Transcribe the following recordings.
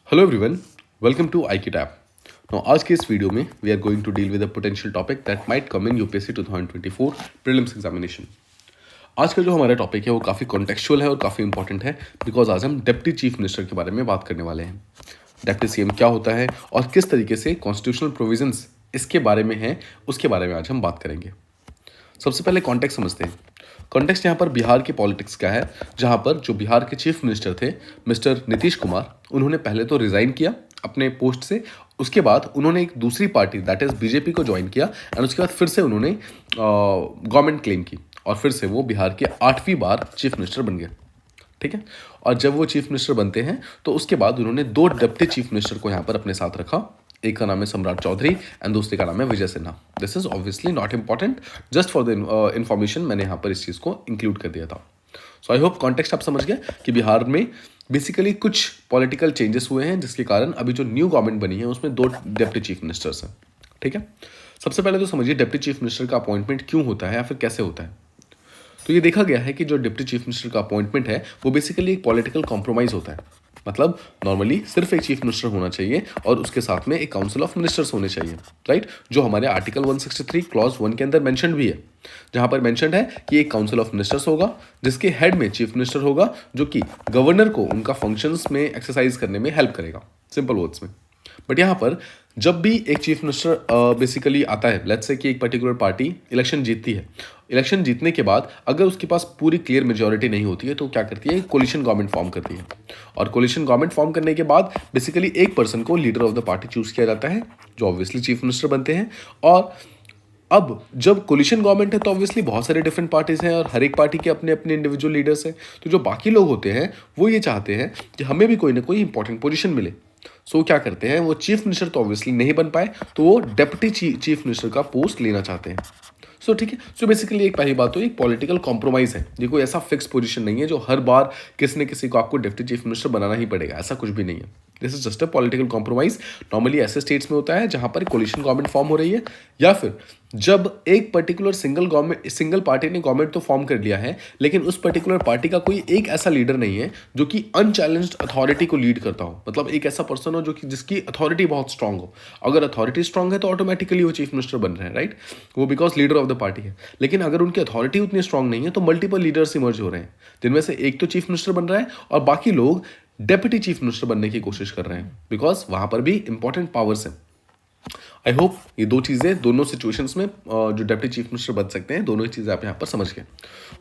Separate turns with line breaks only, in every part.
Hello everyone, welcome to I tap. आज के इस वीडियो में we are going to deal with a potential topic that might come in UPSC 2024 prelims examination. आज का जो हमारा टॉपिक है वो काफ़ी कॉन्टेक्चुअल है और काफ़ी इंपॉर्टेंट है बिकॉज आज हम डिप्टी चीफ मिनिस्टर के बारे में बात करने वाले हैं। डिप्टी सीएम क्या होता है और किस तरीके से कॉन्स्टिट्यूशनल प्रोविजंस इसके बारे में है, उसके बारे में आज हम बात करेंगे। सबसे पहले कॉन्टेक्स्ट समझते हैं। कॉन्टेक्स्ट यहाँ पर बिहार की पॉलिटिक्स का है, जहाँ पर जो बिहार के चीफ मिनिस्टर थे मिस्टर नीतीश कुमार, उन्होंने पहले तो रिज़ाइन किया अपने पोस्ट से। उसके बाद उन्होंने एक दूसरी पार्टी दैट इज़ बीजेपी को ज्वाइन किया एंड उसके बाद फिर से उन्होंने गवर्नमेंट क्लेम की और फिर से वो बिहार के 8वीं बार चीफ मिनिस्टर बन गए। ठीक है। और जब वो चीफ मिनिस्टर बनते हैं तो उसके बाद उन्होंने 2 डिप्टी चीफ मिनिस्टर को यहाँ पर अपने साथ रखा। एक का नाम है सम्राट चौधरी एंड दूसरे का नाम है Vijay Sinha. This is obviously not important, just for the information मैंने यहाँ पर इस चीज़ को इंक्लूड कर दिया था। सो आई होप कॉन्टेक्स्ट आप समझ गए कि बिहार में बेसिकली कुछ पॉलिटिकल चेंजेस हुए हैं जिसके कारण अभी जो न्यू गवर्नमेंट बनी है उसमें 2 डिप्टी चीफ मिनिस्टर्स हैं। ठीक है। सबसे पहले तो समझिए डिप्टी चीफ मिनिस्टर का अपॉइंटमेंट क्यों होता है या फिर कैसे होता है। तो ये देखा गया है कि जो डिप्टी चीफ मिनिस्टर का अपॉइंटमेंट है वो बेसिकली एक पॉलिटिकल कॉम्प्रोमाइज़ होता है। मतलब नॉर्मली सिर्फ एक चीफ मिनिस्टर होना चाहिए और उसके साथ में एक काउंसिल ऑफ मिनिस्टर्स होने चाहिए, राइट। जो हमारे आर्टिकल 163 क्लॉज 1 के अंदर मेंशन्ड भी है, जहां पर मेंशन्ड है कि एक काउंसिल ऑफ मिनिस्टर्स होगा जिसके हेड में चीफ मिनिस्टर होगा, जो कि गवर्नर को उनका फंक्शंस में एक्सरसाइज करने में हेल्प करेगा, सिंपल वर्ड्स में। बट यहाँ पर जब भी एक चीफ मिनिस्टर बेसिकली आता है, लेट्स से कि एक पर्टिकुलर पार्टी इलेक्शन जीतती है, इलेक्शन जीतने के बाद अगर उसके पास पूरी क्लियर मेजॉरिटी नहीं होती है तो क्या करती है, कोलिशन गवर्नमेंट फॉर्म करती है। और कोलिशन गवर्नमेंट फॉर्म करने के बाद बेसिकली एक पर्सन को leader of the party choose किया जाता है, जो ऑब्वियसली चीफ मिनिस्टर बनते हैं। और अब जब कोलिशन गवर्नमेंट है तो ऑब्वियसली बहुत सारे डिफरेंट पार्टीज हैं और हर एक पार्टी के अपने अपने इंडिविजुअल लीडर्स हैं। तो जो बाकी लोग होते हैं वो ये चाहते हैं कि हमें भी कोई ना कोई इंपॉर्टेंट पोजीशन मिले। सो क्या करते हैं, वो चीफ मिनिस्टर तो ऑब्वियसली नहीं बन पाए तो वो डेप्यूटी चीफ मिनिस्टर का पोस्ट लेना चाहते हैं। सो ठीक है। सो बेसिकली एक पहली बात तो एक पॉलिटिकल कॉम्प्रोमाइज़ है। ये कोई ऐसा फिक्स पोजीशन नहीं है जो हर बार किसी न किसी को आपको डिप्टी चीफ मिनिस्टर बनाना ही पड़ेगा, ऐसा कुछ भी नहीं है। This is just a political compromise. Normally ऐसे स्टेट्स में होता है जहां पर कोलिशन गवर्नमेंट फॉर्म हो रही है, या फिर जब एक पर्टिकुलर सिंगल पार्टी ने गवर्नमेंट तो फॉर्म कर लिया है लेकिन उस पर्टिकुलर पार्टी का कोई एक ऐसा लीडर नहीं है जो कि अनचैलेंज्ड अथॉरिटी को लीड करता हो। मतलब एक ऐसा पर्सन हो जो कि जिसकी अथॉरिटी बहुत स्ट्रांग हो। अगर अथॉरिटी स्ट्रांग है तो ऑटोमेटिकली वो चीफ मिनिस्टर बन रहे हैं, राइट। वो because leader of the party है। लेकिन अगर उनकी अथॉरिटी उतनी स्ट्रांग नहीं है तो मल्टीपल लीडर्स इमर्ज हो रहे हैं, जिनमें से एक तो चीफ मिनिस्टर बन रहा है और बाकी लोग डेप्यूटी चीफ मिनिस्टर बनने की कोशिश कर रहे हैं, बिकॉज वहां पर भी इंपॉर्टेंट पावर्स हैं। आई होप ये 2 चीज़ें दोनों सिचुएशंस में जो डेप्टी चीफ मिनिस्टर बन सकते हैं, दोनों ही चीज़ें आप यहाँ पर समझ गए।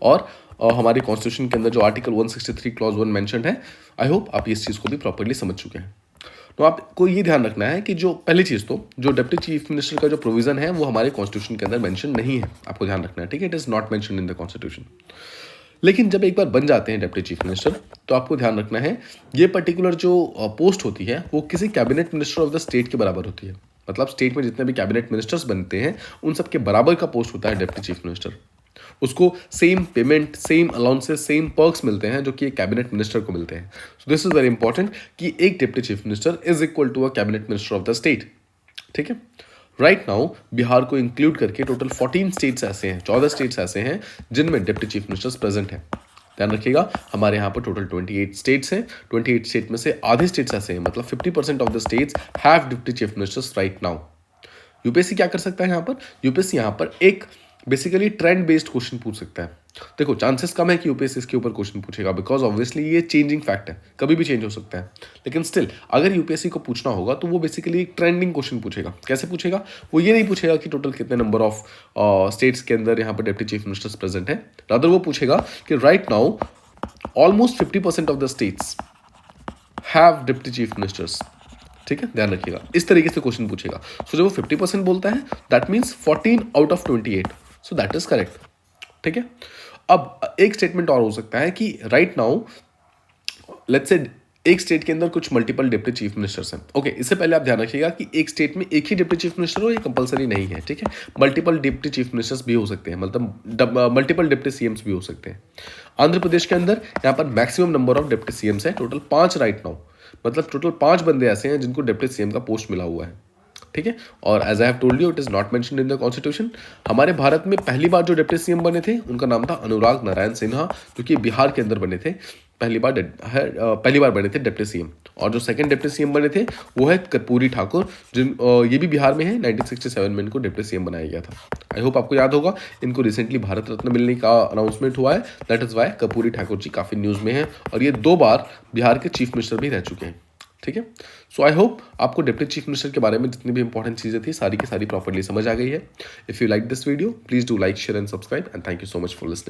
और हमारे कॉन्स्टिट्यूशन के अंदर जो आर्टिकल 163 क्लॉज 1 मेंशन्ड है, आई होप आप इस चीज़ को भी प्रॉपर्ली समझ चुके हैं। तो आपको ये ध्यान रखना है कि जो पहली चीज़ तो जो डिप्टी चीफ मिनिस्टर का जो प्रोविजन है वो हमारे कॉन्स्टिट्यूशन के अंदर मेंशन नहीं है, आपको ध्यान रखना है, ठीक है। It is not mention in the constitution. लेकिन जब एक बार बन जाते हैं डिप्टी चीफ मिनिस्टर तो आपको ध्यान रखना है ये पर्टिकुलर जो पोस्ट होती है वो किसी cabinet minister of the state के बराबर होती है। मतलब स्टेट में जितने भी कैबिनेट मिनिस्टर्स बनते हैं उन सब के बराबर का पोस्ट होता है डिप्टी चीफ मिनिस्टर। उसको same payment, same allowances, same perks मिलते हैं जो कि एक कैबिनेट मिनिस्टर को मिलते हैं। So this is very important कि एक deputy chief minister is equal to a cabinet minister of the state. ठीक है। राइट नाउ बिहार को इंक्लूड करके टोटल 14 स्टेट्स ऐसे हैं, 14 स्टेट्स ऐसे हैं जिनमें डिप्टी चीफ मिनिस्टर्स प्रेजेंट हैं। ध्यान रखिएगा, हमारे यहाँ पर टोटल 28 स्टेट्स हैं। 28 स्टेट में से आधे स्टेट्स ऐसे हैं, मतलब 50% of the states have deputy chief ministers right now. UPSC क्या कर सकता है यहाँ पर, यूपीएससी यहाँ पर एक बेसिकली ट्रेंड बेस्ड क्वेश्चन पूछ सकता है। देखो चांसेस कम है कि यूपीएससी इसके ऊपर क्वेश्चन पूछेगा, बिकॉज ऑब्वियसली ये चेंजिंग फैक्ट है, कभी भी चेंज हो सकता है। लेकिन स्टिल अगर यूपीएससी को पूछना होगा तो वो बेसिकली एक ट्रेंडिंग क्वेश्चन पूछेगा। कैसे पूछेगा, वो ये नहीं पूछेगा कि टोटल कितने नंबर ऑफ स्टेट्स के अंदर यहाँ पर डिप्टी चीफ मिनिस्टर्स प्रेजेंट है, रादर वो पूछेगा कि right now almost 50% of the states have deputy chief ministers. ठीक है, ध्यान रखिएगा, इस तरीके से क्वेश्चन पूछेगा। सो जब वो 50% बोलता है that means 14 out of 28, so that is correct. ठीक है। अब एक स्टेटमेंट और हो सकता है कि राइट नाउ लेट्स से एक स्टेट के अंदर कुछ मल्टीपल डिप्टी चीफ मिनिस्टर्स हैं। ओके, इससे पहले आप ध्यान रखिएगा कि एक स्टेट में एक ही डिप्टी चीफ मिनिस्टर हो ये कंपलसरी नहीं है। ठीक है, मल्टीपल डिप्टी चीफ मिनिस्टर्स भी हो सकते हैं, मतलब मल्टीपल डिप्टी सीएम्स भी हो सकते हैं। आंध्र प्रदेश के अंदर यहाँ पर maximum number of deputy CM's है, टोटल 5 राइट नाउ। मतलब टोटल 5 बंदे ऐसे हैं जिनको डिप्टी सीएम का पोस्ट मिला हुआ है। ठीक है। और as I have told you, it is not mentioned in the constitution. हमारे भारत में पहली बार जो डिप्टी सीएम बने थे उनका नाम था अनुराग नारायण सिन्हा, जो कि बिहार के अंदर बने थे। पहली बार बने थे डिप्टी सीएम। और जो सेकंड डिप्टी सीएम बने थे वो है कर्पूरी ठाकुर, जिन ये भी बिहार में है। 1967 में इनको डिप्टी सीएम बनाया गया था। आई होप आपको याद होगा, इनको रिसेंटली भारत रत्न मिलने का अनाउंसमेंट हुआ है। That is why Karpoori Thakur ji काफ़ी न्यूज़ में हैं, और ये 2 बार बिहार के चीफ मिनिस्टर भी रह चुके हैं। ठीक है। सो आई होप आपको डिप्टी चीफ मिनिस्टर के बारे में जितनी भी इंपॉर्टेंट चीज़ें थी सारी की सारी प्रॉपर्ली समझ आ गई है। If you like this video, please do like, share and subscribe, and thank you so much for listening.